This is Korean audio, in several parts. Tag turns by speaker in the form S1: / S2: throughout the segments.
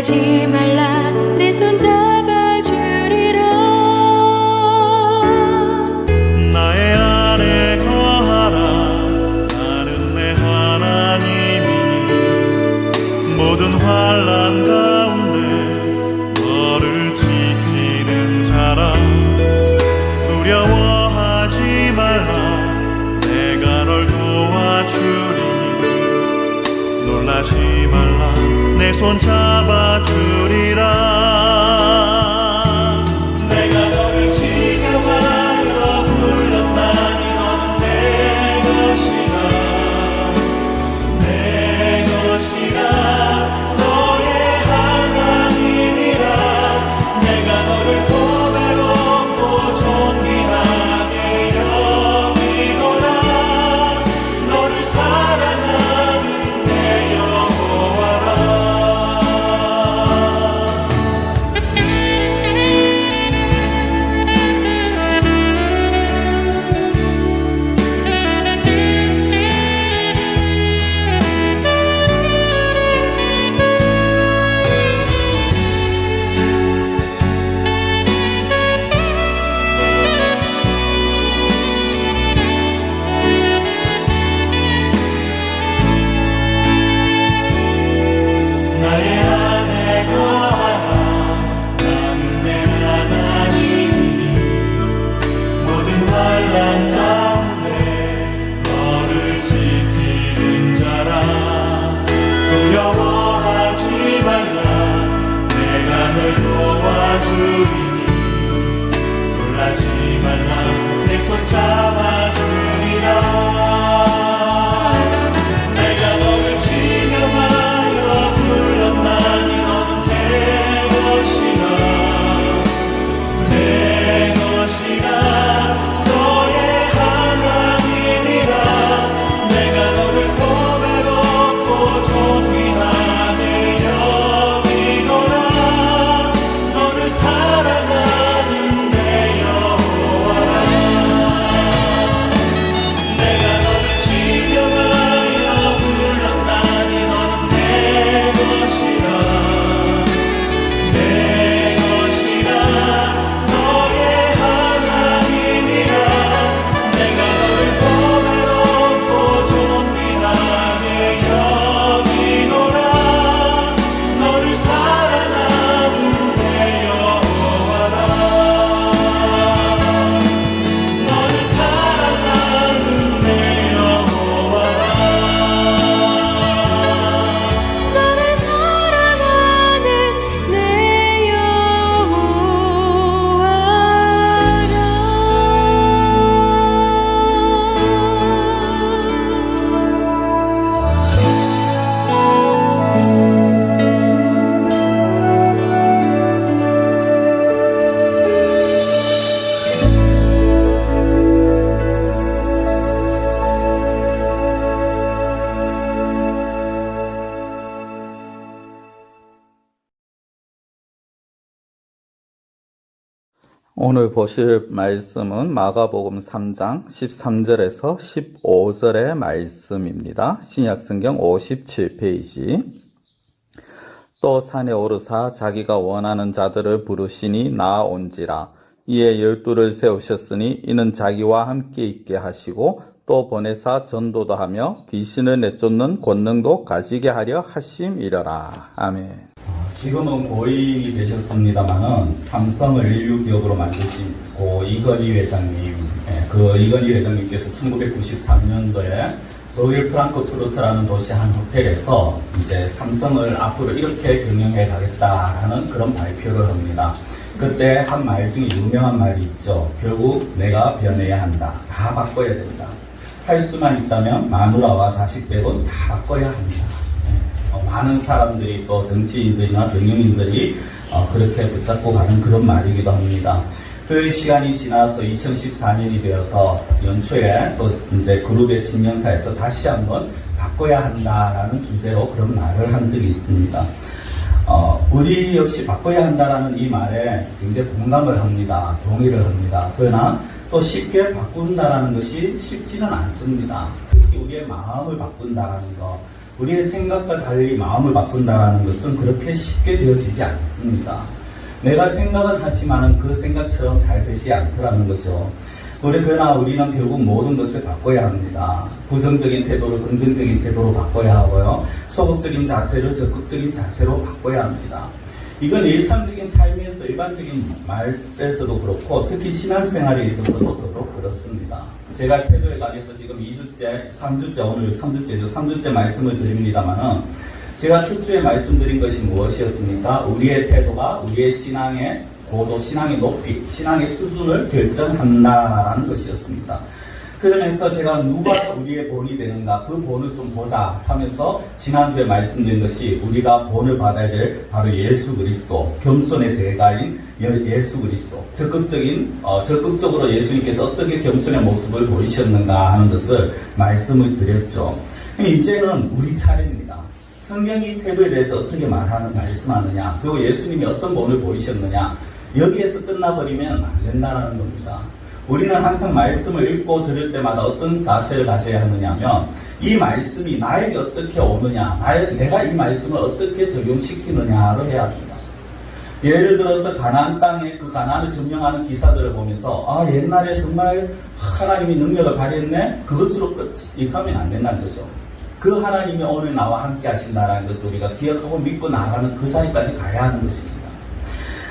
S1: 놀라지 말라 내 손 잡아주리라.
S2: 나의 안에 거하라. 나는 내 하나님이니 모든 환난 가운데 너를 지키는 자라. 두려워하지 말라. 내가 널 도와주리니 놀라지 말라. 내 손 잡아주리라. 내가 너를 지켜하여 불렀나니 너는 내 것이라. 내 것이라. 너의 하나님이라. 내가 너를 보배롭고 존귀하게 여기노라. 너를 사랑하는 내 여호와라. 나의 안에 거하라. 나는 내 하나님이니 모든 환난 가운데 너를 지키는 자라. 두려워하지 말라. 내가 널 도와주리니 놀라지 말라. 내 손 잡아주리라. 내가 너를 지명하여 불렀나니 너는 내 것이라. 내 것이라. 너의 하나님이라. 내가 너를 보배롭고 존귀하게 여기노라. 너를 사랑하는 내 여호와라. 내가 너를 지명하여 불렀나니 너는 내 것이라. 내 것이라. 너의 하나님이라. 내가 너를 보배롭고 존귀하게 여기노라. 너를 사랑하는 내 여호와라. 너를 사랑하는 내 여호와라.
S1: 너를 사랑하는 내
S3: 오늘 보실 말씀은 마가복음 3장 13절에서 15절의 말씀입니다. 신약성경 57페이지. 또 산에 오르사 자기가 원하는 자들을 부르시니 나아온지라. 이에 12를 세우셨으니 이는 자기와 함께 있게 하시고 또 보내사 전도도 하며 귀신을 내쫓는 권능도 가지게 하려 하심이려라. 아멘.
S4: 지금은 고인이 되셨습니다만은 삼성을 인류 기업으로 만드신 고 이건희 회장님, 그 이건희 회장님께서 1993년도에 독일 프랑크푸르트라는 도시 한 호텔에서 이제 삼성을 앞으로 이렇게 경영해 가겠다라는 그런 발표를 합니다. 그때 한 말 중에 유명한 말이 있죠. 결국 내가 변해야 한다. 다 바꿔야 된다. 할 수만 있다면 마누라와 자식 빼곤 다 바꿔야 합니다. 많은 사람들이 또 정치인들이나 경영인들이 그렇게 붙잡고 가는 그런 말이기도 합니다. 그 시간이 지나서 2014년이 되어서 연초에 또 이제 그룹의 신년사에서 다시 한번 바꿔야 한다라는 주제로 그런 말을 한 적이 있습니다. 우리 역시 바꿔야 한다라는 이 말에 굉장히 공감을 합니다. 동의를 합니다. 그러나 또 쉽게 바꾼다라는 것이 쉽지는 않습니다. 특히 특히 우리의 마음을 바꾼다라는 것, 우리의 생각과 달리 마음을 바꾼다라는 것은 그렇게 쉽게 되어지지 않습니다. 내가 생각은 하지만은 그 생각처럼 잘 되지 않더라는 거죠. 그러나 우리는 결국 모든 것을 바꿔야 합니다. 부정적인 태도를 긍정적인 태도로 바꿔야 하고요. 소극적인 자세를 적극적인 자세로 바꿔야 합니다. 이건 일상적인 삶에서 일반적인 말에서도 그렇고 특히 신앙생활에 있어서도 더더욱 그렇습니다. 제가 태도에 관해서 지금 2주째, 3주째, 오늘 3주째죠. 3주째 말씀을 드립니다만은 제가 첫 주에 말씀드린 것이 무엇이었습니까? 우리의 태도가 우리의 신앙의 고도, 신앙의 높이, 신앙의 수준을 결정한다라는 것이었습니다. 그러면서 제가 누가 우리의 본이 되는가, 그 본을 좀 보자 하면서 지난주에 말씀드린 것이 우리가 본을 받아야 될 바로 예수 그리스도, 겸손의 대가인 예수 그리스도, 적극적으로 예수님께서 어떻게 겸손의 모습을 보이셨는가 하는 것을 말씀을 드렸죠. 이제는 우리 차례입니다. 성경이 이 태도에 대해서 어떻게 말씀하느냐, 그리고 예수님이 어떤 본을 보이셨느냐, 여기에서 끝나버리면 안 된다는 겁니다. 우리는 항상 말씀을 읽고 들을 때마다 어떤 자세를 가져야 하느냐면 이 말씀이 나에게 어떻게 오느냐, 내가 이 말씀을 어떻게 적용시키느냐로 해야 합니다. 예를 들어서 가나안 땅에 그 가나안을 점령하는 기사들을 보면서 옛날에 정말 하나님이 능력을 발휘했네, 그것으로 끝 이렇게 하면 안 된다는 거죠. 그 하나님이 오늘 나와 함께 하신다는 것을 우리가 기억하고 믿고 나아가는 그 자리까지 가야 하는 것입니다.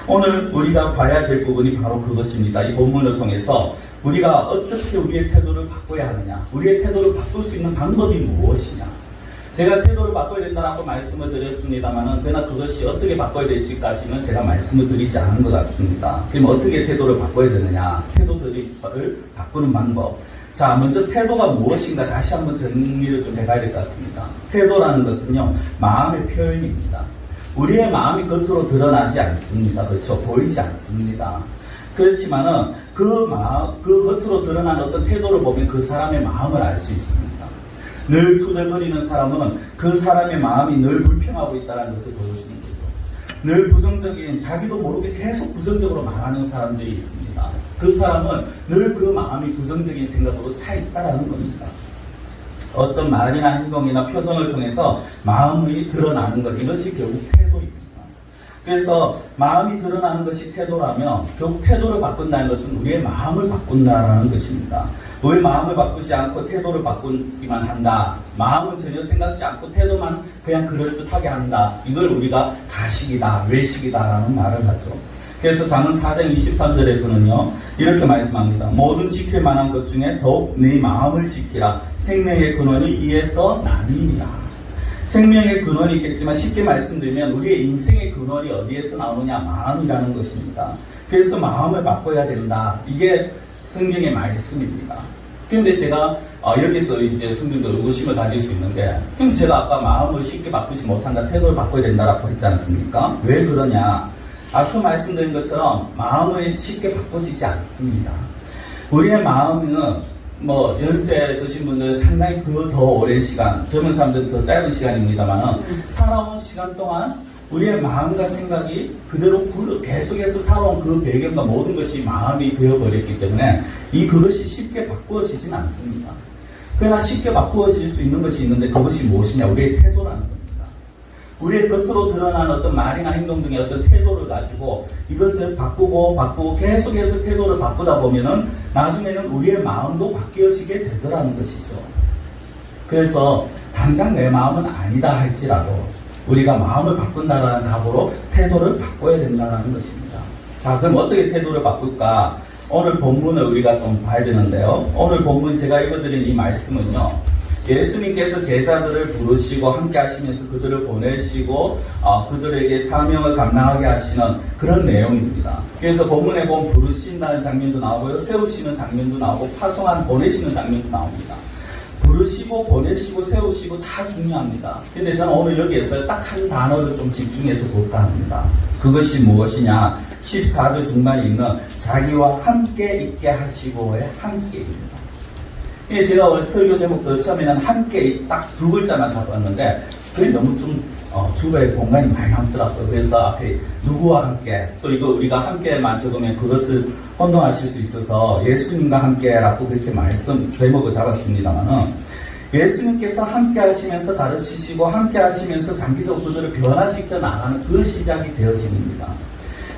S4: 오늘 우리가 봐야 될 부분이 바로 그것입니다. 이 본문을 통해서 우리가 어떻게 우리의 태도를 바꿔야 하느냐, 우리의 태도를 바꿀 수 있는 방법이 무엇이냐. 제가 태도를 바꿔야 된다라고 말씀을 드렸습니다만은 그러나 그것이 어떻게 바꿔야 될지까지는 제가 말씀을 드리지 않은 것 같습니다. 그럼 어떻게 태도를 바꿔야 되느냐, 태도를 바꾸는 방법. 자, 먼저 태도가 무엇인가 다시 한번 정리를 좀 해봐야 될 것 같습니다. 태도라는 것은요, 마음의 표현입니다. 우리의 마음이 겉으로 드러나지 않습니다. 그렇죠? 보이지 않습니다. 그렇지만은 그 겉으로 드러난 어떤 태도를 보면 그 사람의 마음을 알 수 있습니다. 늘 투덜거리는 사람은 그 사람의 마음이 늘 불평하고 있다는 것을 보여주는 거죠. 늘 부정적인, 자기도 모르게 계속 부정적으로 말하는 사람들이 있습니다. 그 사람은 늘 그 마음이 부정적인 생각으로 차 있다는 겁니다. 어떤 말이나 행동이나 표정을 통해서 마음이 드러나는 것, 이것이 결국 태도입니다. 그래서 마음이 드러나는 것이 태도라면 결국 태도를 바꾼다는 것은 우리의 마음을 바꾼다라는 것입니다. 우리 마음을 바꾸지 않고 태도를 바꾸기만 한다. 마음은 전혀 생각지 않고 태도만 그냥 그럴듯하게 한다. 이걸 우리가 가식이다, 외식이다라는 말을 하죠. 그래서 잠언 4장 23절에서는요 이렇게 말씀합니다. 모든 지킬 만한 것 중에 더욱 네 마음을 지키라. 생명의 근원이 이에서 나뉘니라. 생명의 근원이 있겠지만 쉽게 말씀드리면 우리의 인생의 근원이 어디에서 나오느냐, 마음이라는 것입니다. 그래서 마음을 바꿔야 된다. 이게 성경의 말씀입니다. 그런데 제가 여기서 이제 성경도 의구심을 가질 수 있는데, 그럼 제가 아까 마음을 쉽게 바꾸지 못한다, 태도를 바꿔야 된다라고 했지 않습니까? 왜 그러냐? 앞서 말씀드린 것처럼 마음을 쉽게 바꿔지지 않습니다. 우리의 마음은 연세 드신 분들 상당히 그 더 오랜 시간, 젊은 사람들은 더 짧은 시간입니다만 살아온 시간 동안 우리의 마음과 생각이 그대로 계속해서 살아온 그 배경과 모든 것이 마음이 되어버렸기 때문에 그것이 쉽게 바꾸어지진 않습니다. 그러나 쉽게 바꾸어질 수 있는 것이 있는데 그것이 무엇이냐, 우리의 태도라는 겁니다. 우리의 겉으로 드러난 어떤 말이나 행동 등의 어떤 태도를 가지고 이것을 바꾸고 계속해서 태도를 바꾸다 보면은 나중에는 우리의 마음도 바뀌어지게 되더라는 것이죠. 그래서 당장 내 마음은 아니다 할지라도 우리가 마음을 바꾼다는 각오로 태도를 바꿔야 된다는 것입니다. 자, 그럼 어떻게 태도를 바꿀까? 오늘 본문을 우리가 좀 봐야 되는데요. 오늘 본문 제가 읽어드린 이 말씀은요, 예수님께서 제자들을 부르시고 함께 하시면서 그들을 보내시고 그들에게 사명을 감당하게 하시는 그런 내용입니다. 그래서 본문에 보면 부르신다는 장면도 나오고요, 세우시는 장면도 나오고 보내시는 장면도 나옵니다. 부르시고 보내시고 세우시고 다 중요합니다. 근데 저는 오늘 여기에서 딱 한 단어를 좀 집중해서 볼까 합니다. 그것이 무엇이냐, 14절 중반에 있는 자기와 함께 있게 하시고의 함께입니다. 제가 원래 설교 제목도 처음에는 함께 딱 두 글자만 잡았는데 그게 너무 좀 주변에 공간이 많이 남더라고요. 그래서 앞에 누구와 함께, 또 이거 우리가 함께만 적으면 그것을 혼동하실 수 있어서 예수님과 함께라고 그렇게 제목을 잡았습니다만은 예수님께서 함께 하시면서 가르치시고 함께 하시면서 장기적으로 그들을 변화시켜 나가는 그 시작이 되어집니다.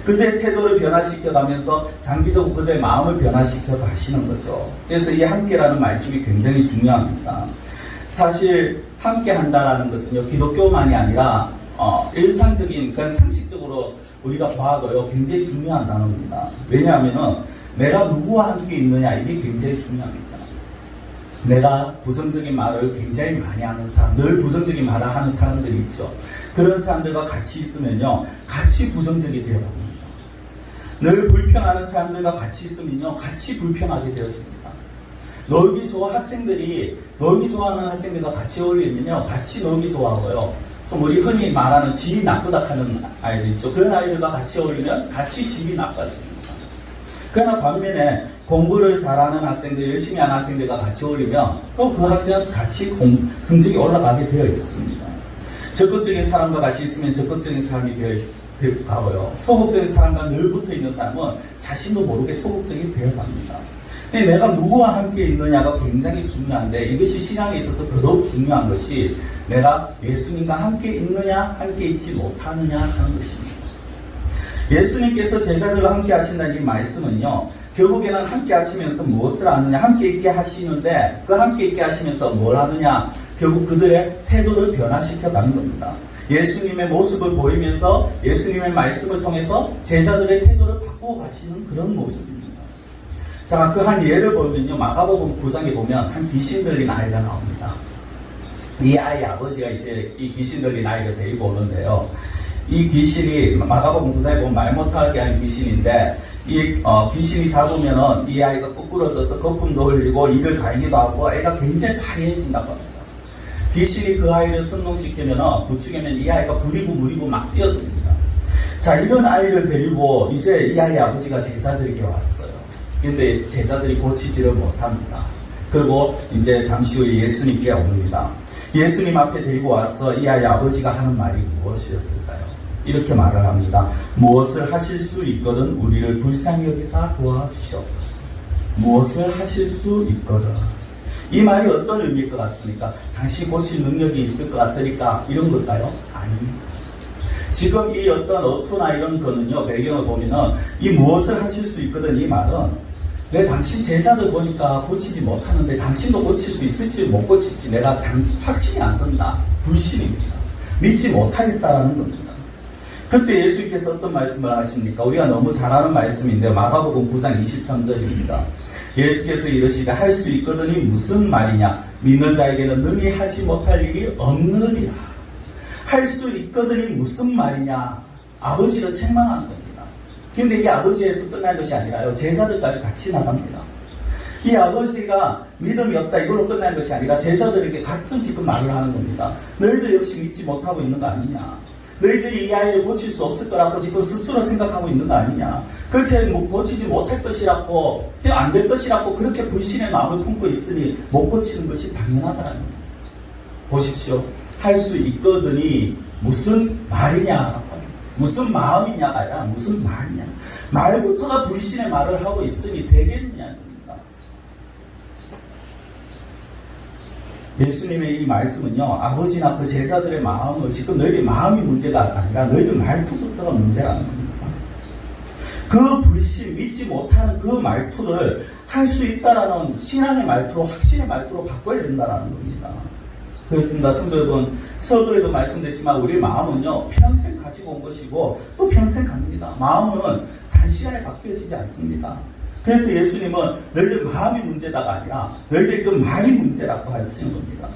S4: 그들의 태도를 변화시켜 가면서 장기적으로 그들의 마음을 변화시켜 가시는 거죠. 그래서 이 함께라는 말씀이 굉장히 중요합니다. 사실 함께 한다라는 것은요, 기독교만이 아니라 일상적인 그냥 상식적으로 우리가 봐도요 굉장히 중요한 단어입니다. 왜냐하면은 내가 누구와 함께 있느냐, 이게 굉장히 중요합니다. 내가 부정적인 말을 굉장히 많이 하는 사람, 늘 부정적인 말을 하는 사람들이 있죠. 그런 사람들과 같이 있으면요 같이 부정적이 되어갑니다. 늘 불평하는 사람들과 같이 있으면요 같이 불평하게 되어집니다. 놀기 좋아하는 학생들과 같이 어울리면요 같이 놀기 좋아하고요, 좀 우리 흔히 말하는 집이 나쁘다 하는 아이들 있죠. 그런 아이들과 같이 어울리면 같이 집이 나빠집니다. 그러나 반면에 공부를 잘하는 학생들, 열심히 하는 학생들과 같이 어울리면 또 그 학생은 같이 성적이 올라가게 되어 있습니다. 적극적인 사람과 같이 있으면 적극적인 사람이 되어가고요, 소극적인 사람과 늘 붙어있는 사람은 자신도 모르게 소극적이 되어갑니다. 근데 내가 누구와 함께 있느냐가 굉장히 중요한데, 이것이 신앙에 있어서 더더욱 중요한 것이 내가 예수님과 함께 있느냐 함께 있지 못하느냐 하는 것입니다. 예수님께서 제자들과 함께 하신다는 이 말씀은요, 결국에는 함께 하시면서 무엇을 하느냐, 함께 있게 하시는데 그 함께 있게 하시면서 뭘 하느냐, 결국 그들의 태도를 변화시켜 가는 겁니다. 예수님의 모습을 보이면서 예수님의 말씀을 통해서 제자들의 태도를 바꾸어 가시는 그런 모습입니다. 자, 그 한 예를 보면요, 마가복음 9장에 보면 한 귀신 들린 아이가 나옵니다. 이 아이 아버지가 이제 이 귀신 들린 아이를 데리고 오는데요, 이 귀신이 마가복음 9장에 보면 말 못하게 한 귀신인데, 이 귀신이 잡으면은 이 아이가 부끄러져서 거품도 흘리고 입을 가리기도 하고 애가 굉장히 파리해진다고 합니다. 귀신이 그 아이를 선동시키면은 부추기면 이 아이가 부리고 막 뛰어듭니다. 자, 이런 아이를 데리고 이제 이 아이 아버지가 제자들에게 왔어요. 근데 제자들이 고치지를 못합니다. 그리고 이제 잠시 후에 예수님께 옵니다. 예수님 앞에 데리고 와서 이 아이 아버지가 하는 말이 무엇이었을까요? 이렇게 말을 합니다. 무엇을 하실 수 있거든 우리를 불쌍히 여기사 도와주시옵소서. 무엇을 하실 수 있거든. 이 말이 어떤 의미일 것 같습니까? 당신이 고칠 능력이 있을 것 같으니까 이런 걸까요? 아닙니다. 지금 이 어떤 어투나 이런 거는요, 배경을 보면은 이 무엇을 하실 수 있거든, 이 말은 내 당신 제자들 보니까 고치지 못하는데 당신도 고칠 수 있을지 못 고칠지 내가 확신이 안 선다. 불신입니다. 믿지 못하겠다라는 겁니다. 그때 예수님께서 어떤 말씀을 하십니까? 우리가 너무 잘 아는 말씀인데 마가복음 9장 23절입니다. 예수께서 이르시되 할 수 있거든이 무슨 말이냐? 믿는 자에게는 능히 하지 못할 일이 없느니라. 할 수 있거든이 무슨 말이냐? 아버지를 책망하는 겁니다. 근데 이 아버지에서 끝날 것이 아니라요, 제자들까지 같이 나갑니다. 이 아버지가 믿음이 없다 이걸로 끝날 것이 아니라 제자들에게 같은 지금 말을 하는 겁니다. 너희들 역시 믿지 못하고 있는 거 아니냐? 너희들이 이 아이를 고칠 수 없을 거라고 지금 스스로 생각하고 있는 거 아니냐? 그렇게 고치지 못할 것이라고, 안 될 것이라고 그렇게 불신의 마음을 품고 있으니 못 고치는 것이 당연하다는 겁니다. 보십시오. 할 수 있거든이 무슨 말이냐? 무슨 마음이냐가 아니라 무슨 말이냐? 말부터가 불신의 말을 하고 있으니 되겠느냐는 겁니다. 예수님의 이 말씀은요, 아버지나 그 제자들의 마음을, 지금 너희들 마음이 문제가 아니라 너희들 말투부터가 문제라는 겁니다. 그 불신, 믿지 못하는 그 말투를 할 수 있다라는 신앙의 말투로, 확신의 말투로 바꿔야 된다라는 겁니다. 그렇습니다. 성도 여러분, 서두에도 말씀드렸지만 우리 마음은요, 평생 가지고 온 것이고 또 평생 갑니다. 마음은 단시간에 바뀌어지지 않습니다. 그래서 예수님은 너희들 마음이 문제다가 아니라 너희들 그 말이 문제라고 하시는 겁니다.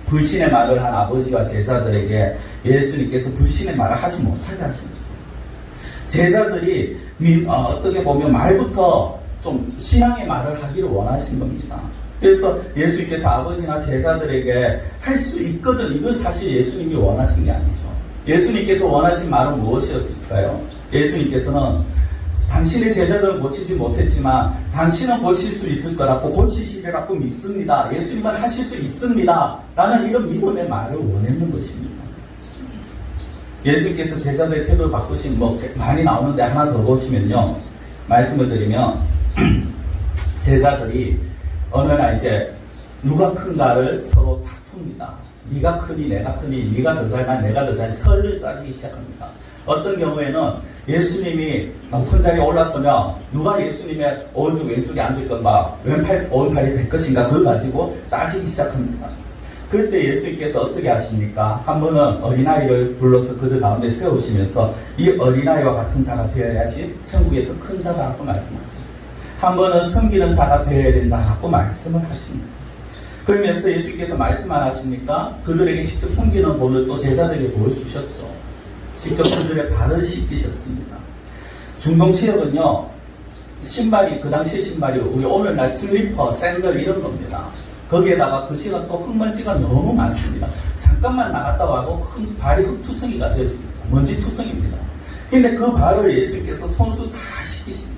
S4: 불신의 말을 한 아버지와 제자들에게 예수님께서 불신의 말을 하지 못하게 하신 거죠. 제자들이 어떻게 보면 말부터 좀 신앙의 말을 하기를 원하신 겁니다. 그래서 예수님께서 아버지나 제자들에게 할 수 있거든, 이걸 사실 예수님이 원하신 게 아니죠. 예수님께서 원하신 말은 무엇이었을까요? 예수님께서는 당신의 제자들은 고치지 못했지만 당신은 고칠 수 있을 거라고, 고치시리라고 믿습니다. 예수님은 하실 수 있습니다. 라는 이런 믿음의 말을 원했는 것입니다. 예수님께서 제자들의 태도를 바꾸신 많이 나오는데 하나 더 보시면요, 말씀을 드리면 제자들이 어느 날 이제 누가 큰가를 서로 다툽니다. 네가 크니 내가 크니 네가 더 잘나 내가 더 잘 서로를 따지기 시작합니다. 어떤 경우에는 예수님이 높은 자리에 올랐으면 누가 예수님의 오른쪽 왼쪽에 앉을 건가 오른팔이 될 것인가 그걸 가지고 따지기 시작합니다. 그때 예수님께서 어떻게 하십니까? 한 번은 어린아이를 불러서 그들 가운데 세우시면서 이 어린아이와 같은 자가 되어야지 천국에서 큰 자다라고 말씀하십니다. 한 번은 섬기는 자가 되어야 된다고 말씀을 하십니다. 그러면서 예수께서 말씀 안 하십니까? 그들에게 직접 섬기는 본을 또 제자들에게 보여주셨죠. 직접 그들의 발을 씻기셨습니다. 중동 지역은요, 신발이, 그 당시의 신발이 우리 오늘날 슬리퍼, 샌들 이런 겁니다. 거기에다가 그 시간 또 흙먼지가 너무 많습니다. 잠깐만 나갔다 와도 발이 흙투성이가 되어집니다. 먼지투성입니다. 근데 그 발을 예수께서 손수 다 씻기십니다.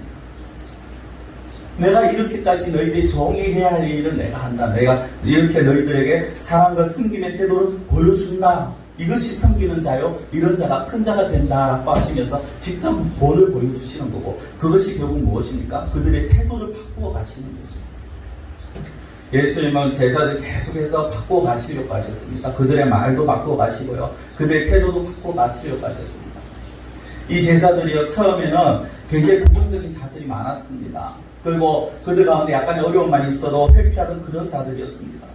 S4: 내가 이렇게까지 너희들이 종이 해야 할 일은 내가 한다. 내가 이렇게 너희들에게 사랑과 섬김의 태도를 보여준다. 이것이 섬기는 자요. 이런 자가 큰 자가 된다라고 하시면서 직접 본을 보여주시는 거고 그것이 결국 무엇입니까? 그들의 태도를 바꾸어 가시는 거죠. 예수님은 제자들 계속해서 바꾸어 가시려고 하셨습니다. 그들의 말도 바꾸어 가시고요. 그들의 태도도 바꾸어 가시려고 하셨습니다. 이 제자들이요. 처음에는 굉장히 부정적인 자들이 많았습니다. 그리고 그들 가운데 약간의 어려움만 있어도 회피하던 그런 자들이었습니다.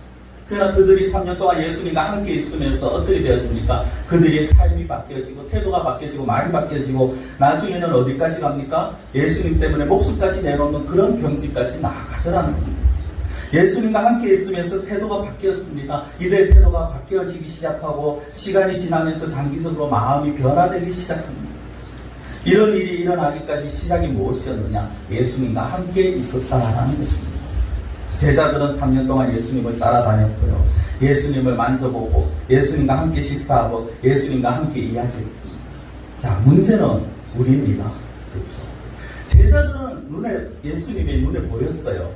S4: 그러나 그들이 3년 동안 예수님과 함께 있으면서 어떻게 되었습니까? 그들의 삶이 바뀌어지고 태도가 바뀌어지고 말이 바뀌어지고 나중에는 어디까지 갑니까? 예수님 때문에 목숨까지 내놓는 그런 경지까지 나아가더라는 겁니다. 예수님과 함께 있으면서 태도가 바뀌었습니다. 이들의 태도가 바뀌어지기 시작하고 시간이 지나면서 장기적으로 마음이 변화되기 시작합니다. 이런 일이 일어나기까지 시작이 무엇이었느냐? 예수님과 함께 있었다라는 것입니다. 제자들은 3년 동안 예수님을 따라다녔고요. 예수님을 만져보고 예수님과 함께 식사하고 예수님과 함께 이야기했습니다. 자, 문제는 우리입니다. 그렇죠? 제자들은 예수님의 눈에 보였어요.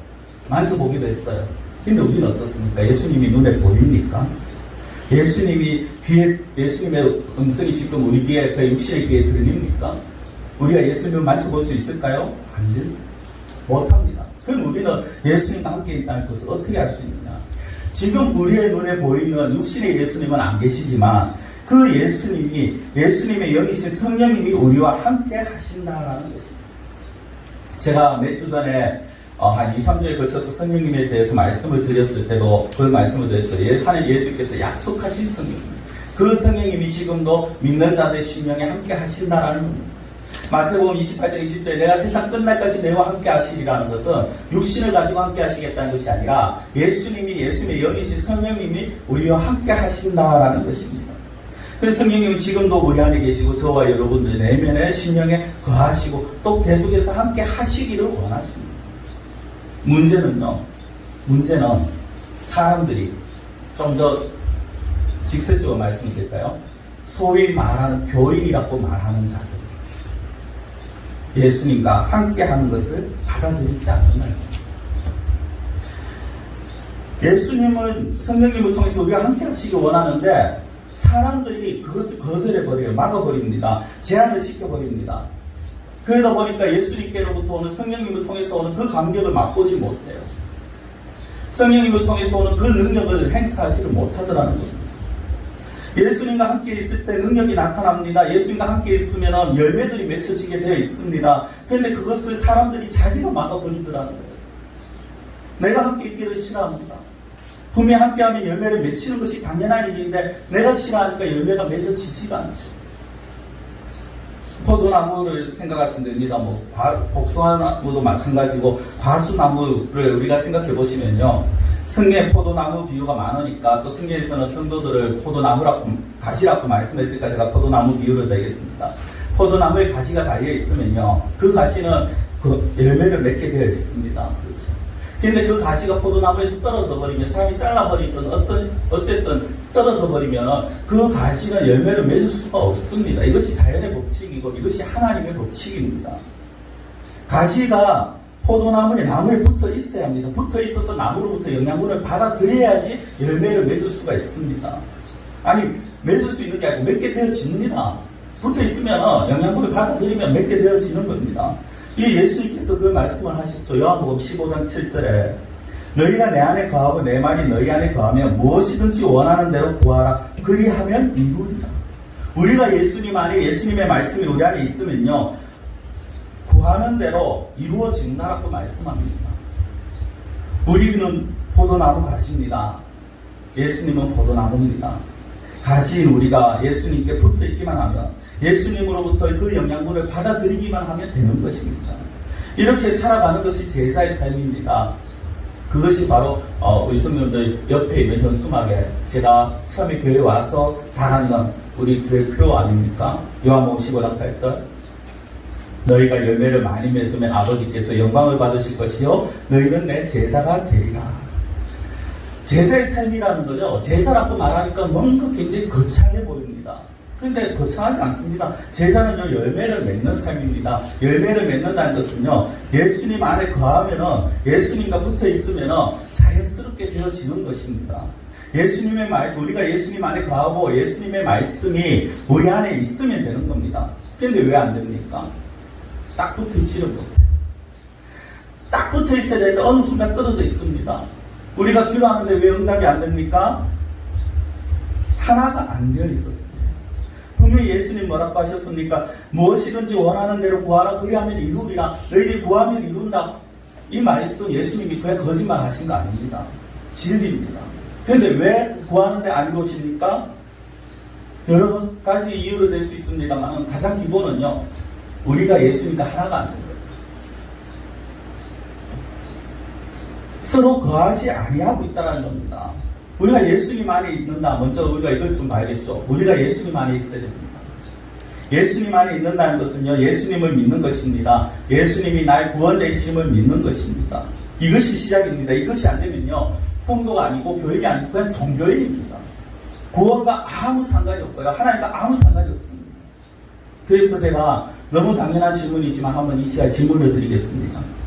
S4: 만져보기도 했어요. 근데 우리는 어떻습니까? 예수님이 눈에 보입니까? 예수님의 음성이 지금 우리 귀에, 그 육신의 귀에 들립니까? 우리가 예수님을 만져볼 수 있을까요? 안 됩니다. 못합니다. 그럼 우리는 예수님과 함께 있다는 것을 어떻게 할 수 있느냐? 지금 우리의 눈에 보이는 육신의 예수님은 안 계시지만 그 예수님의 영이신 성령님이 우리와 함께 하신다라는 것입니다. 제가 몇 주 전에 한 2, 3주에 걸쳐서 성령님에 대해서 말씀을 드렸을 때도 그 말씀을 드렸죠. 하나님 예수께서 약속하신 성령님. 그 성령님이 지금도 믿는 자들의 심령에 함께 하신다라는 겁니다. 마태복음 28장 20절에 내가 세상 끝날까지 내와 함께 하시리라는 것은 육신을 가지고 함께 하시겠다는 것이 아니라 예수님의 영이신 성령님이 우리와 함께 하신다라는 것입니다. 그래서 성령님은 지금도 우리 안에 계시고 저와 여러분들 내면의 심령에 거하시고 또 계속해서 함께 하시기를 원하십니다. 문제는 사람들이 좀 더 직설적으로 말씀을 드릴까요? 소위 말하는 교인이라고 말하는 자들. 예수님과 함께 하는 것을 받아들이지 않는 거예요. 예수님은 성령님을 통해서 우리가 함께 하시기 원하는데 사람들이 그것을 거절해버려요. 막아버립니다. 제한을 시켜버립니다. 그러다 보니까 예수님께로부터 오는 성령님을 통해서 오는 그 감격을 맛보지 못해요. 성령님을 통해서 오는 그 능력을 행사하지를 못하더라는 겁니다. 예수님과 함께 있을 때 능력이 나타납니다. 예수님과 함께 있으면 열매들이 맺혀지게 되어 있습니다. 그런데 그것을 사람들이 자기가 막아버리더라는 거예요. 내가 함께 있기를 싫어합니다. 분명히 함께하면 열매를 맺히는 것이 당연한 일인데 내가 싫어하니까 열매가 맺어지지가 않죠. 포도나무를 생각하시면 됩니다. 복숭아나무도 마찬가지고 과수나무를 우리가 생각해 보시면요. 성경에 포도나무 비유가 많으니까 또 성경에서는 성도들을 가시라고 말씀했으니까 제가 포도나무 비유를 내겠습니다. 포도나무에 가시가 달려 있으면요. 그 가시는 그 열매를 맺게 되어 있습니다. 그렇죠. 근데 그 가시가 포도나무에서 떨어져 버리면 사람이 잘라버리든 어쨌든 떨어져 버리면 그 가시는 열매를 맺을 수가 없습니다. 이것이 자연의 법칙이고 이것이 하나님의 법칙입니다. 가시가 포도나무에 나무에 붙어 있어야 합니다. 붙어 있어서 나무로부터 영양분을 받아들여야지 열매를 맺을 수가 있습니다. 아니 맺을 수 있는 게 아니고 맺게 되어집니다. 붙어 있으면 영양분을 받아들이면 맺게 되어지는 겁니다. 이 예수님께서 그 말씀을 하셨죠. 요한복음 15장 7절에 너희가 내 안에 거하고 내 말이 너희 안에 거하면 무엇이든지 원하는 대로 구하라. 그리하면 이루리라. 우리가 예수님 안에, 예수님의 말씀이 우리 안에 있으면요, 구하는 대로 이루어진다라고 말씀합니다. 우리는 포도나무 가시입니다. 예수님은 포도나무입니다. 가시인 우리가 예수님께 붙어 있기만 하면, 예수님으로부터 그 영양분을 받아들이기만 하면 되는 것입니다. 이렇게 살아가는 것이 제자의 삶입니다. 그것이 바로 우리 성도들 옆에 있는 현수막에 제가 처음에 교회에 와서 달았던 우리 교회 표 아닙니까? 요한복음 15장 8절. 너희가 열매를 많이 맺으면 아버지께서 영광을 받으실 것이요 너희는 내 제자가 되리라. 제자의 삶이라는 거죠. 제자라고 말하니까 뭔가 굉장히 거창해 보입니다. 그런데 거창하지 않습니다. 제자는요, 열매를 맺는 삶입니다. 열매를 맺는다는 것은요, 예수님 안에 거하면은, 예수님과 붙어 있으면은 자연스럽게 되어지는 것입니다. 예수님의 말씀, 우리가 예수님 안에 거하고 예수님의 말씀이 우리 안에 있으면 되는 겁니다. 그런데 왜 안 됩니까? 딱 붙어 있지를 못해요. 딱 붙어 있어야 되는데 어느 순간 떨어져 있습니다. 우리가 기도하는데 왜 응답이 안 됩니까? 하나가 안 되어 있었어요. 분명히 예수님 뭐라고 하셨습니까? 무엇이든지 원하는 대로 구하라. 그리하면 이루리라. 너희들이 구하면 이룬다. 이 말씀 예수님이 그냥 거짓말 하신 거 아닙니다. 진리입니다. 그런데 왜 구하는데 안 이루어집니까? 여러 가지 이유로 될 수 있습니다만 가장 기본은요, 우리가 예수님과 하나가 안 된 거예요. 서로 거하지 아니하고 있다는 겁니다. 우리가 예수님 안에 있는다. 먼저 우리가 이걸 좀 봐야겠죠. 우리가 예수님 안에 있어야 됩니다. 예수님 안에 있는다는 것은요, 예수님을 믿는 것입니다. 예수님이 나의 구원자이심을 믿는 것입니다. 이것이 시작입니다. 이것이 안 되면요, 성도가 아니고 교육이 아니고 그냥 종교인입니다. 구원과 아무 상관이 없고요, 하나님과 아무 상관이 없습니다. 그래서 제가 너무 당연한 질문이지만 한번 이 시간에 질문을 드리겠습니다.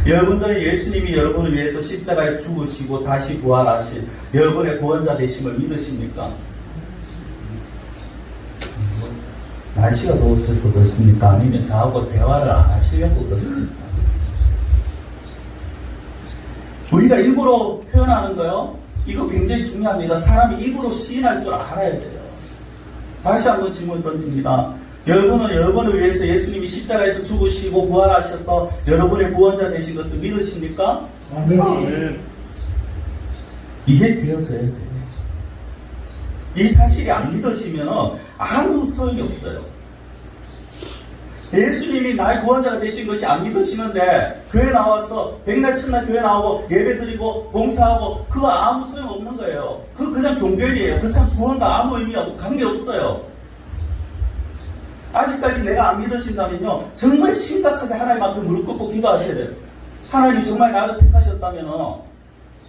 S4: 여러분들은 예수님이 여러분을 위해서 십자가에 죽으시고 다시 부활하신 여러분의 구원자 되심을 믿으십니까? 날씨가 더워서 그렇습니까? 아니면 저하고 대화를 안 하시려고 그렇습니까? 우리가 입으로 표현하는 거요, 이거 굉장히 중요합니다. 사람이 입으로 시인할 줄 알아야 돼요. 다시 한번 질문을 던집니다. 여러분은 여러분을 위해서 예수님이 십자가에서 죽으시고 부활하셔서 여러분의 구원자 되신 것을 믿으십니까?
S2: 아멘.
S4: 이게 되어져야 돼요. 이 사실이 안 믿으시면 아무 소용이 없어요. 예수님이 나의 구원자가 되신 것이 안 믿어지는데 교회 나와서 백날 천날 교회 나오고 예배드리고 봉사하고 그거 아무 소용 없는 거예요. 그거 그냥 종교인이에요. 그 사람 구원과 아무 의미 없고 관계없어요. 아직까지 내가 안 믿어진다면요, 정말 심각하게 하나님 앞에 무릎 꿇고 기도하셔야 돼요. 하나님 정말 나를 택하셨다면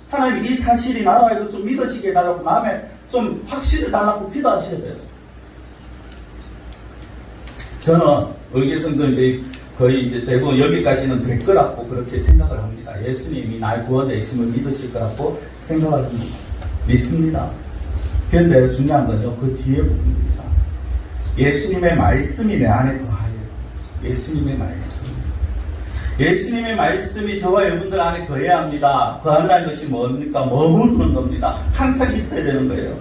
S4: 하나님 이 사실이 나로 하여금 좀 믿어지게 해달라고, 마음에 좀 확신을 달라고 기도하셔야 돼요. 저는 의계성도인데 거의 이제 대부분 여기까지는 될 거라고 그렇게 생각을 합니다. 예수님이 나의 구원자 있음을 믿으실 거라고 생각을 합니다. 믿습니다. 그런데 중요한 건요, 그 뒤에 부분입니다. 예수님의 말씀이 내 안에 거하여. 예수님의 말씀. 예수님의 말씀이 저와 여러분들 안에 거해야 합니다. 거한다는 것이 뭡니까? 머무르는 겁니다. 항상 있어야 되는 거예요.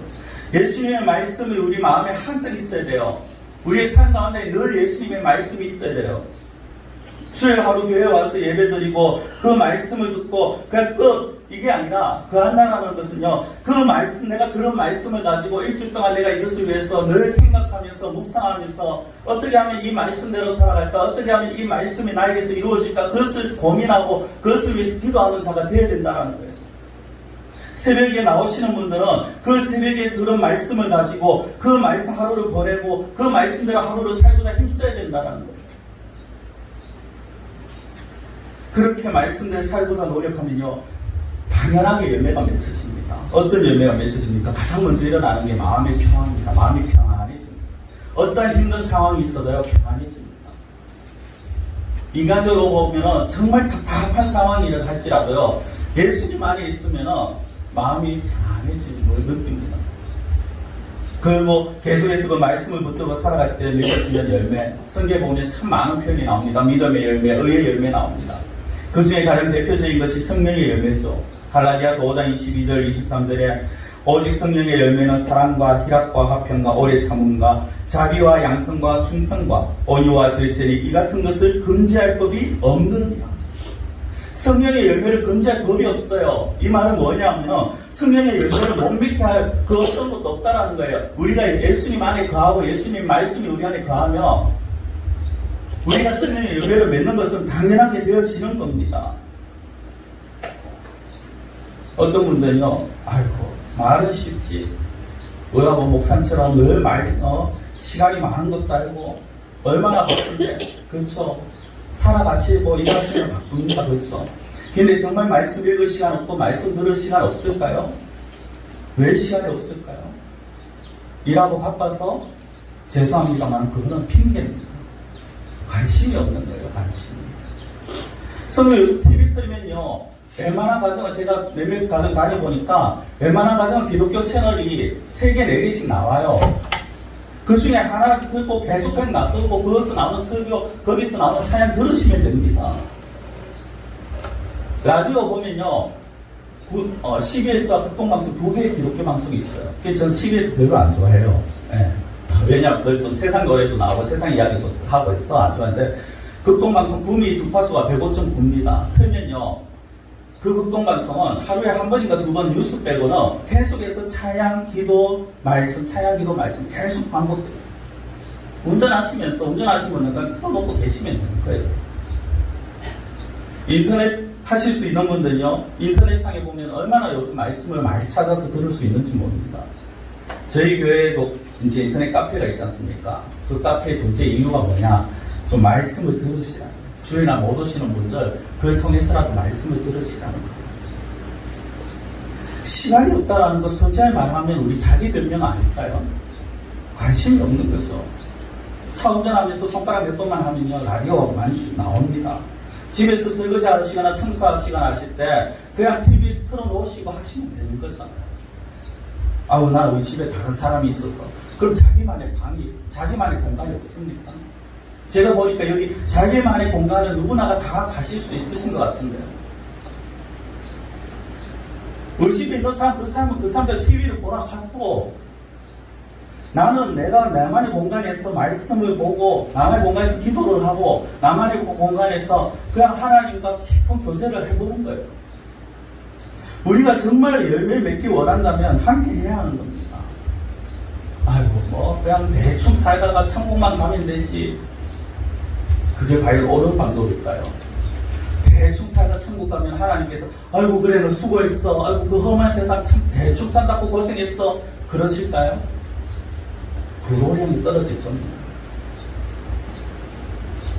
S4: 예수님의 말씀이 우리 마음에 항상 있어야 돼요. 우리의 삶 가운데 늘 예수님의 말씀이 있어야 돼요. 수요일 하루 교회에 와서 예배드리고 그 말씀을 듣고 그냥 끝, 이게 아니라 거한다는 것은요, 그 말씀, 내가 들은 말씀을 가지고 일주일 동안 내가 이것을 위해서 늘 생각하면서 묵상하면서 어떻게 하면 이 말씀대로 살아갈까, 어떻게 하면 이 말씀이 나에게서 이루어질까, 그것을 고민하고 그것을 위해서 기도하는 자가 되어야 된다는 거예요. 새벽에 나오시는 분들은 그 새벽에 들은 말씀을 가지고 그 말씀 하루를 보내고 그 말씀대로 하루를 살고자 힘써야 된다는 거예요. 그렇게 말씀대로 살고자 노력하면요, 당연하게 열매가 맺혀집니다. 어떤 열매가 맺혀집니까? 가장 먼저 일어나는 게 마음의 평안입니다. 마음이 평안해집니다. 어떤 힘든 상황이 있어도요, 평안해집니다. 인간적으로 보면 정말 답답한 상황이 할지라도요, 예수님 안에 있으면 마음이 평안해지는 걸 느낍니다. 그리고 계속해서 그 말씀을 붙들고 살아갈 때 맺어지는 열매, 성경에 보면 참 많은 표현이 나옵니다. 믿음의 열매, 의의 열매 나옵니다. 그 중에 가장 대표적인 것이 성령의 열매죠. 갈라디아서 5장 22절 23절에 오직 성령의 열매는 사랑과 희락과 화평과 오래 참음과 자비와 양성과 충성과 온유와 절제니 이 같은 것을 금지할 법이 없느니라. 성령의 열매를 금지할 법이 없어요. 이 말은 뭐냐면 성령의 열매를 못 맺게 할 그 어떤 것도 없다라는 거예요. 우리가 예수님 안에 거하고 예수님 말씀이 우리 안에 거하면 우리가 성령의 열매를 맺는 것은 당연하게 되어지는 겁니다. 어떤 분들은요, 아이고 말은 쉽지. 우리가 뭐 목사님처럼 늘 시간이 많은 것도 아니고 얼마나 바쁜데, 그렇죠? 살아가시고 일하시면 바쁩니다, 그렇죠? 근데 정말 말씀 읽을 시간 없고 말씀 들을 시간 없을까요? 왜 시간이 없을까요? 일하고 바빠서 죄송합니다만 그거는 핑계입니다. 관심이 없는 거예요, 관심이. 저는 요즘 TV 틀면요, 웬만한 가정은 제가 몇몇 가정 다녀보니까 웬만한 가정은 기독교 채널이 3개, 4개씩 나와요. 그 중에 하나를 듣고 계속 놔두고 거기서 나오는 설교, 거기서 나오는 찬양 들으시면 됩니다. 라디오 보면요, CBS와 극동방송 2개의 기독교 방송이 있어요. 그래서 저는 CBS 별로 안 좋아해요. 네. 왜냐면 벌써 세상 노래도 나오고 세상 이야기도 하고 있어 안 좋아하는데, 극동방송 구미 주파수가 105.9입니다. 틀면요, 그 극동방송은 하루에 한 번인가 2번 뉴스 빼고는 계속해서 찬양, 기도, 말씀, 찬양, 기도, 말씀 계속 반복돼요. 운전하시는 분은 켜놓고 계시면 되는 거예요. 인터넷 하실 수 있는 분들은요, 인터넷상에 보면 얼마나 요즘 말씀을 많이 찾아서 들을 수 있는지 모릅니다. 저희 교회에도 이제 인터넷 카페가 있지 않습니까? 그 카페의 존재 이유가 뭐냐? 좀 말씀을 들으시라. 주일날 못 오시는 분들 그걸 통해서라도 말씀을 들으시라는 거예요. 시간이 없다라는 거 솔직히 말하면 우리 자기 변명 아닐까요? 관심이 없는 거죠. 차 운전하면서 손가락 몇 번만 하면요, 라디오가 많이 나옵니다. 집에서 설거지 하시거나 청소하시거나 하실 때 그냥 TV 틀어놓으시고 하시면 되는 거잖아요. 아우, 나 우리 집에 다른 사람이 있어서. 그럼 자기만의 공간이 없습니까? 제가 보니까 여기 자기만의 공간을 누구나가 다 가실 수 있으신 것 같은데요. 우리 집에 있는 사람, 그 사람들 TV를 보라 하고, 나는 내가 나만의 공간에서 말씀을 보고, 나만의 공간에서 기도를 하고, 나만의 공간에서 그냥 하나님과 깊은 교제를 해보는 거예요. 우리가 정말 열매를 맺기 원한다면 함께 해야 하는 겁니다. 아이고, 그냥 대충 살다가 천국만 가면 되지. 그게 과연 옳은 방법일까요? 대충 살다 천국 가면 하나님께서 아이고 그래 너 수고했어, 아이고 그 험한 세상 참 대충 산다고 고생했어, 그러실까요? 불호령이 떨어질 겁니다.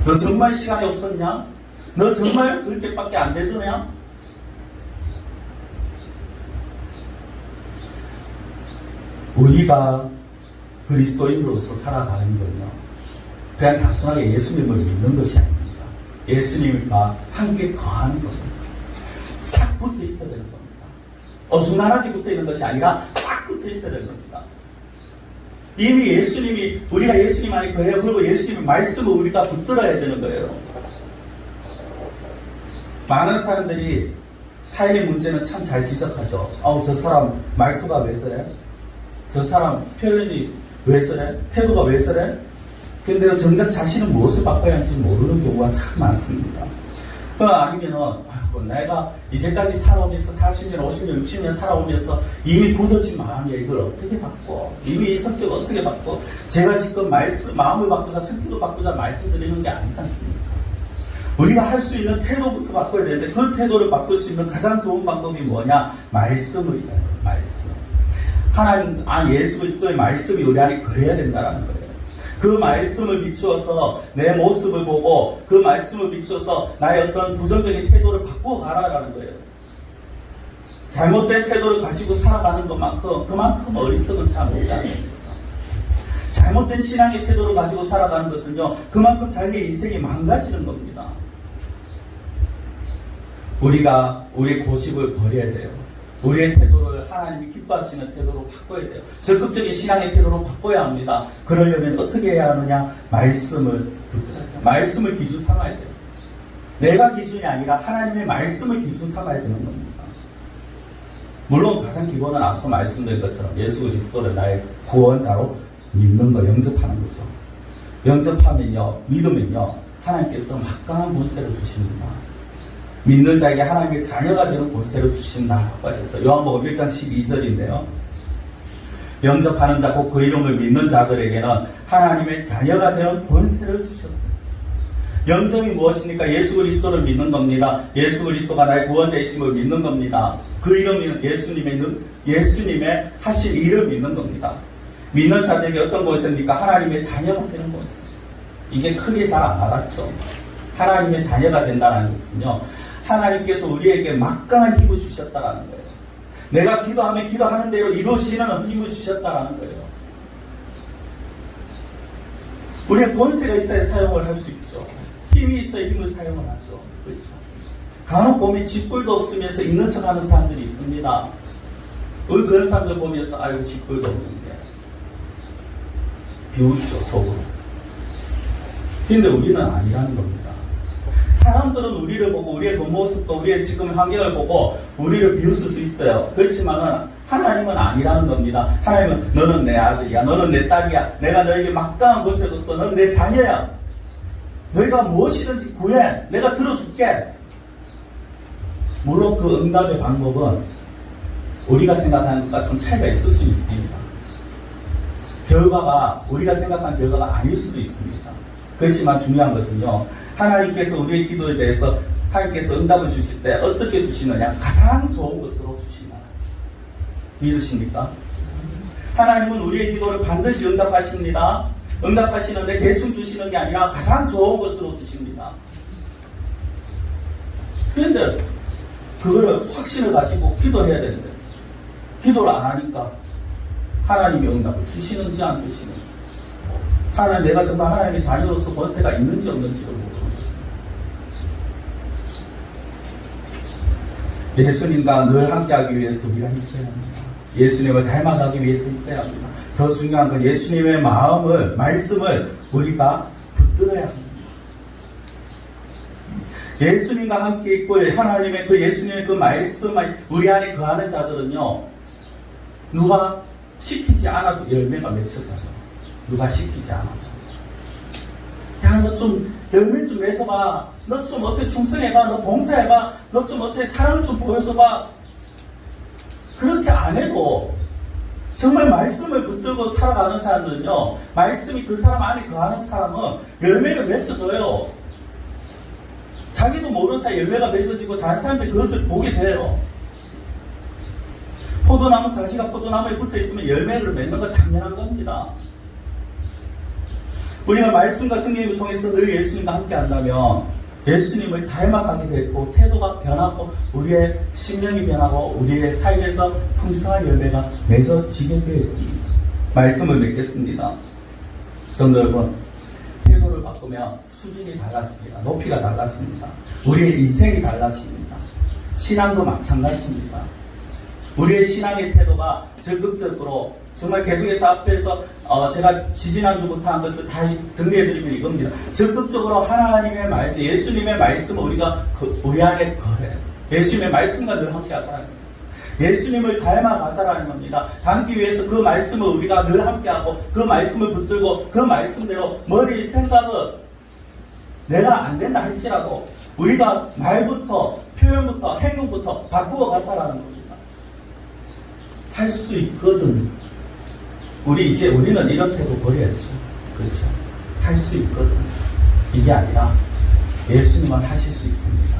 S4: 너 정말 시간이 없었냐? 너 정말 그렇게밖에 안 되더냐? 우리가 그리스도인으로서 살아가는 건요, 그냥 단순하게 예수님을 믿는 것이 아닙니다. 예수님과 함께 거하는 겁니다. 싹 붙어 있어야 되는 겁니다. 어중간하게 붙어 있는 것이 아니라 딱 붙어 있어야 되는 겁니다. 이미 우리가 예수님 안에 거해요. 그리고 예수님의 말씀을 우리가 붙들어야 되는 거예요. 많은 사람들이 타인의 문제는 참 잘 지적하죠. 저 사람 말투가 왜 저래? 저 사람 표현이 왜 저래? 태도가 왜 저래? 근데 정작 자신은 무엇을 바꿔야 할지 모르는 경우가 참 많습니다. 아니면은, 내가 이제까지 살아오면서 40년, 50년, 60년 살아오면서 이미 굳어진 마음이야. 이걸 어떻게 바꿔? 이미 이 성격을 어떻게 바꿔? 제가 지금 마음을 바꾸자, 성격을 바꾸자 말씀드리는 게 아니지 않습니까? 우리가 할 수 있는 태도부터 바꿔야 되는데, 그 태도를 바꿀 수 있는 가장 좋은 방법이 뭐냐? 말씀을이에요. 말씀. 예수 그리스도의 말씀이 우리 안에 거해야 된다는 거예요. 그 말씀을 비추어서 내 모습을 보고 그 말씀을 비추어서 나의 어떤 부정적인 태도를 바꾸어 가라라는 거예요. 잘못된 태도를 가지고 살아가는 그만큼 어리석은 사람 오지 않습니까? 잘못된 신앙의 태도를 가지고 살아가는 것은요, 그만큼 자기의 인생이 망가지는 겁니다. 우리가 우리의 고집을 버려야 돼요. 우리의 태도를 하나님이 기뻐하시는 태도로 바꿔야 돼요. 적극적인 신앙의 태도로 바꿔야 합니다. 그러려면 어떻게 해야 하느냐? 말씀을 붙들어야 돼요. 말씀을 기준 삼아야 돼요. 내가 기준이 아니라 하나님의 말씀을 기준 삼아야 되는 겁니다. 물론 가장 기본은 앞서 말씀드린 것처럼 예수 그리스도를 나의 구원자로 믿는 거, 영접하는 거죠. 영접하면요, 믿으면요, 하나님께서 막강한 권세를 주십니다. 믿는 자에게 하나님의 자녀가 되는 권세를 주신다라고 하셨어요. 요한복음 1장 12절인데요. 영접하는 자, 곧 그 이름을 믿는 자들에게는 하나님의 자녀가 되는 권세를 주셨어요. 영접이 무엇입니까? 예수 그리스도를 믿는 겁니다. 예수 그리스도가 나의 구원자이심을 믿는 겁니다. 그 이름은 예수님의 하신 일을 믿는 겁니다. 믿는 자들에게 어떤 것입니까? 하나님의 자녀가 되는 것입니다. 이게 크게 잘 안 와닿죠. 하나님의 자녀가 된다는 것은요, 하나님께서 우리에게 막강한 힘을 주셨다라는 거예요. 내가 기도하면 기도하는 대로 이루어지는 힘을 주셨다라는 거예요. 우리의 권세가 있어야 사용을 할 수 있죠. 힘이 있어야 힘을 사용을 하죠. 그렇죠. 간혹 보면 쥐뿔도 없으면서 있는 척 하는 사람들이 있습니다. 우리 그런 사람들 보면서 아이고 쥐뿔도 없는데 비웃죠, 속으로. 근데 우리는 아니라는 겁니다. 사람들은 우리를 보고 우리의 겉모습도 우리의 지금 환경을 보고 우리를 비웃을 수 있어요. 그렇지만은 하나님은 아니라는 겁니다. 하나님은 너는 내 아들이야, 너는 내 딸이야, 내가 너에게 막강한 것을 줬어, 너는 내 자녀야, 너희가 무엇이든지 구해, 내가 들어줄게. 물론 그 응답의 방법은 우리가 생각하는 것과 좀 차이가 있을 수 있습니다. 결과가 우리가 생각한 결과가 아닐 수도 있습니다. 그렇지만 중요한 것은요, 하나님께서 우리의 기도에 대해서 하나님께서 응답을 주실 때 어떻게 주시느냐? 가장 좋은 것으로 주신다. 믿으십니까? 하나님은 우리의 기도를 반드시 응답하십니다. 응답하시는데 대충 주시는 게 아니라 가장 좋은 것으로 주십니다. 그런데 그거를 확신을 가지고 기도해야 되는데 기도를 안 하니까 하나님이 응답을 주시는지 안 주시는지, 하나님, 내가 정말 하나님의 자녀로서 권세가 있는지 없는지를 모르는 거죠. 예수님과 늘 함께하기 위해서 우리가 힘써야 합니다. 예수님을 닮아가기 위해서 힘써야 합니다. 더 중요한 건 예수님의 말씀을 우리가 붙들어야 합니다. 예수님과 함께 있고 하나님의 그 예수님의 그 말씀을 우리 안에 거하는 자들은요, 누가 시키지 않아도 열매가 맺혀서요. 누가 시키지 않아도. 야, 너 좀 열매 좀 맺어봐. 너 좀 어떻게 충성해봐. 너 봉사해봐. 너 좀 어떻게 사랑을 좀 보여줘봐. 그렇게 안 해도 정말 말씀을 붙들고 살아가는 사람들은요, 말씀이 그 사람 안에 거하는 사람은 열매를 맺혀줘요. 자기도 모르는 사이 열매가 맺어지고 다른 사람들이 그것을 보게 돼요. 포도나무 가지가 포도나무에 붙어있으면 열매를 맺는 건 당연한 겁니다. 우리가 말씀과 성경을 통해서 늘 예수님과 함께 한다면 예수님을 닮아가게 되고 태도가 변하고 우리의 심령이 변하고 우리의 삶에서 풍성한 열매가 맺어지게 되어 있습니다. 말씀을 맺겠습니다. 성도 여러분, 태도를 바꾸면 수준이 달라집니다. 높이가 달라집니다. 우리의 인생이 달라집니다. 신앙도 마찬가지입니다. 우리의 신앙의 태도가 적극적으로 정말 계속해서 앞에서 제가 지지난주부터 한 것을 다 정리해드리면 이겁니다. 적극적으로 하나님의 말씀, 예수님의 말씀을 우리가 우리 안에 거래요. 예수님의 말씀과 늘 함께 하자라는 겁니다. 예수님을 닮아가자라는 겁니다. 닮기 위해서 그 말씀을 우리가 늘 함께하고 그 말씀을 붙들고 그 말씀대로 머리 생각은 내가 안 된다 할지라도 우리가 말부터 표현부터 행동부터 바꾸어 가자라는 겁니다. 할 수 있거든. 우리는 이런 태도 버려야죠. 그렇죠. 할 수 있거든. 이게 아니라 예수님은 하실 수 있습니다.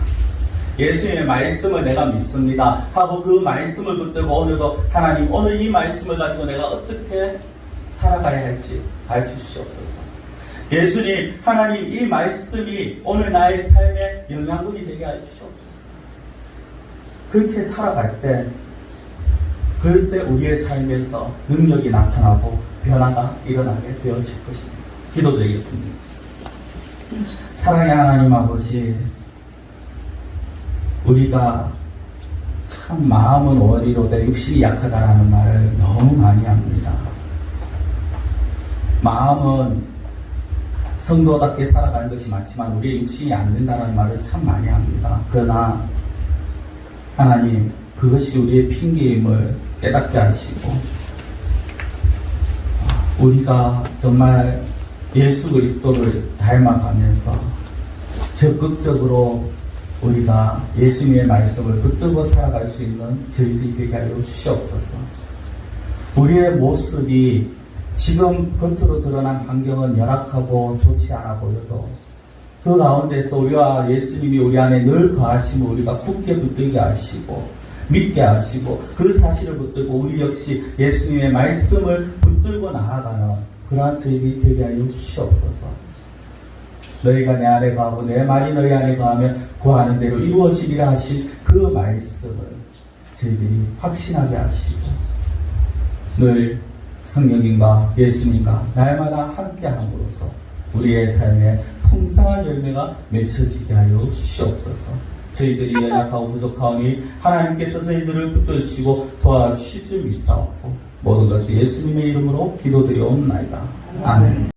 S4: 예수님의 말씀을 내가 믿습니다 하고 그 말씀을 붙들고 오늘도 하나님, 오늘 이 말씀을 가지고 내가 어떻게 살아가야 할지 가르쳐 주시옵소서. 예수님, 하나님, 이 말씀이 오늘 나의 삶의 영양분이 되게 해주시옵소서. 그렇게 살아갈 때, 그럴 때 우리의 삶에서 능력이 나타나고 변화가 일어나게 되어질 것입니다. 기도드리겠습니다. 사랑의 하나님 아버지, 우리가 참 마음은 어리로되 육신이 약하다라는 말을 너무 많이 합니다. 마음은 성도답게 살아가는 것이 많지만 우리의 육신이 안 된다는 말을 참 많이 합니다. 그러나 하나님 그것이 우리의 핑계임을 깨닫게 하시고 우리가 정말 예수 그리스도를 닮아가면서 적극적으로 우리가 예수님의 말씀을 붙들고 살아갈 수 있는 저희들이 되게 하여 주시옵소서. 우리의 모습이 지금 겉으로 드러난 환경은 열악하고 좋지 않아 보여도 그 가운데서 우리와 예수님이 우리 안에 늘 거하심을 우리가 굳게 붙들게 하시고 믿게 하시고 그 사실을 붙들고 우리 역시 예수님의 말씀을 붙들고 나아가는 그러한 저희들이 되게 하여 주시옵소서. 너희가 내 안에 거하고 내 말이 너희 안에 거하면 구하는 대로 이루어지리라 하신 그 말씀을 저희들이 확신하게 하시고 늘 성령님과 예수님과 날마다 함께함으로써 우리의 삶에 풍성한 열매가 맺혀지게 하여 주시옵소서. 저희들이 연약하고 부족하오니 하나님께서 저희들을 붙드시고 도와주실 줄 믿사옵고 모든 것을 예수님의 이름으로 기도드리옵나이다. 아멘.